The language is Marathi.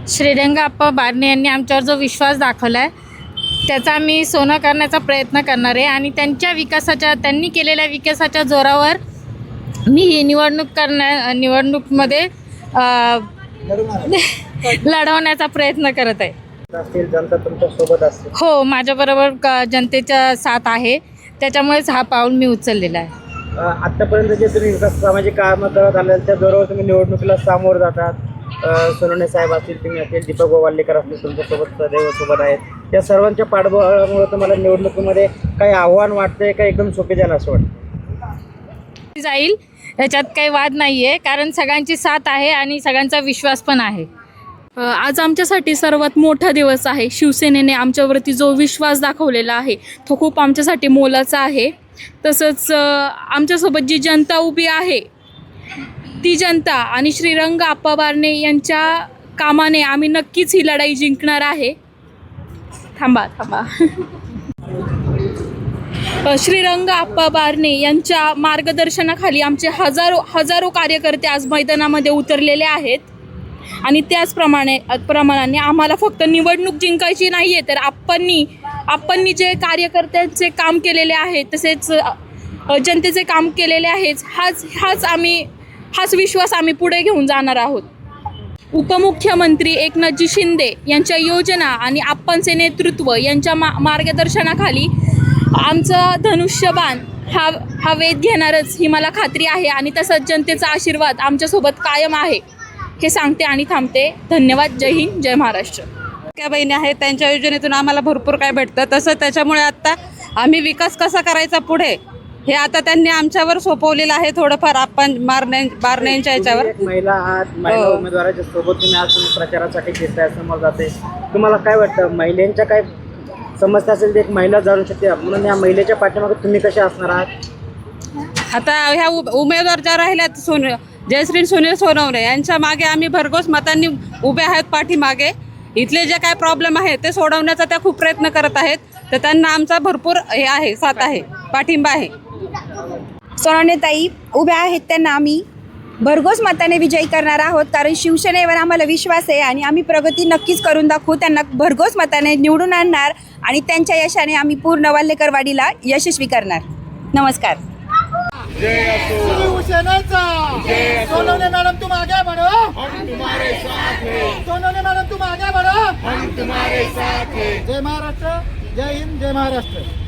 श्रीरंग आप्पा बारणे यांनी आमच्यावर जो विश्वास दाखवला आहे त्याचा आम्ही सोनं करण्याचा प्रयत्न करणार आहे आणि त्यांनी केलेल्या विकासाच्या जोरावर मी ही निवडणूकमध्ये लढवण्याचा प्रयत्न करत आहे. जनता तुमच्या सोबत असते. हो, माझ्याबरोबर जनतेचा साथ आहे, त्याच्यामुळेच हा पाऊल मी उचललेला आहे. आतापर्यंत जे तुम्ही सामाजिक कामं करत आले त्या जोरावर तुम्ही निवडणुकीला सामोर जातात. सोनवणे साहेब असतील, तुम्ही असेल, दीपक गोवाल्लेकर असतील, तुमच्यासोबत सदैव सोबत आहेत. त्या सर्वांच्या पाठबळामुळे तुम्हाला निवडणुकीमध्ये काही आव्हान वाटतंय का एकदम सोपे जाईल असं वाटतं? जाईल याच्यात काही वाद नाही आहे, कारण सगळ्यांची साथ आहे आणि सगळ्यांचा विश्वास पण आहे. आज आमच्यासाठी सर्वात मोठा दिवस आहे. शिवसेनेने आमच्यावरती जो विश्वास दाखवलेला आहे तो खूप आमच्यासाठी मोलाचा आहे. तसंच आमच्यासोबत जी जनता उभी आहे ती जनता आणि श्रीरंग आप्पा बारणे यांच्या कामाने आम्ही नक्कीच ही लढाई जिंकणार आहे. थांबा. श्रीरंग आप्पा बारणे यांच्या मार्गदर्शनाखाली आमचे हजारो कार्यकर्ते आज मैदानामध्ये उतरलेले आहेत आणि त्याचप्रमाणे आम्हाला फक्त निवडणूक जिंकायची नाही आहे, तर आपणनी जे कार्यकर्त्यांचे काम केलेले आहे तसेच जनतेचे काम केलेले आहेत हाच विश्वास आम्ही पुढे घेऊन जाणार आहोत. उपमुख्यमंत्री एकनाथजी शिंदे यांच्या योजना आणि आप्पांचे नेतृत्व यांच्या मार्गदर्शनाखाली आमचं धनुष्यबाण हा वेध घेणारच ही मला खात्री आहे आणि तसंच जनतेचा आशीर्वाद आमच्यासोबत कायम आहे हे सांगते आणि थांबते. धन्यवाद. जय हिंद, जय महाराष्ट्र. त्या बहिणी आहेत त्यांच्या योजनेतून आम्हाला भरपूर काय भेटतं. तसं त्याच्यामुळे आता आम्ही विकास कसा करायचा पुढे हे आता त्यांनी आमच्यावर सोपवलेलं आहे थोडंफार. आपण बारण्यांच्या याच्यावर महिला उमेदवाराच्या सोबत तुम्ही आज प्रचारासाठी घेताय, समोर जाते. तुम्हाला काय वाटतं, महिलांच्या काय समस्या असेल ते एक महिला जाणू शकते, म्हणून या महिलेच्या पाठीमागे तुम्ही कसे असणार आहात? आता ह्या उमेदवार ज्या राहिल्यात जयश्री सुनील सोनवणे यांच्या मागे आम्ही भरघोस मतांनी उभे आहेत पाठीमागे. इथले जे काय प्रॉब्लेम आहे ते सोडवण्याचा त्या खूप प्रयत्न करत आहेत, तर त्यांना आमचा भरपूर हे आहे, साथ आहे, पाठिंबा आहे. सोनवणे ताई उभ्या आहेत, त्यांना आम्ही भरघोस मताने विजयी करणार आहोत, कारण शिवसेनेवर आम्हाला विश्वास आहे आणि आम्ही प्रगती नक्कीच करून दाखवू. त्यांना भरघोस मताने निवडून आणणार आणि त्यांच्या यशाने आम्ही पूर्ण वाल्लेकरवाडीला यशस्वी करणार. नमस्कार. सोनवणे मैडम तुम आगे बढ़ो, हम तुम्हारे साथ हैं. सोनवणे मैडम तुम आगे बढ़ो, हम तुम्हारे साथ हैं. जय महाराष्ट्र, जय हिंद, जय महाराष्ट्र.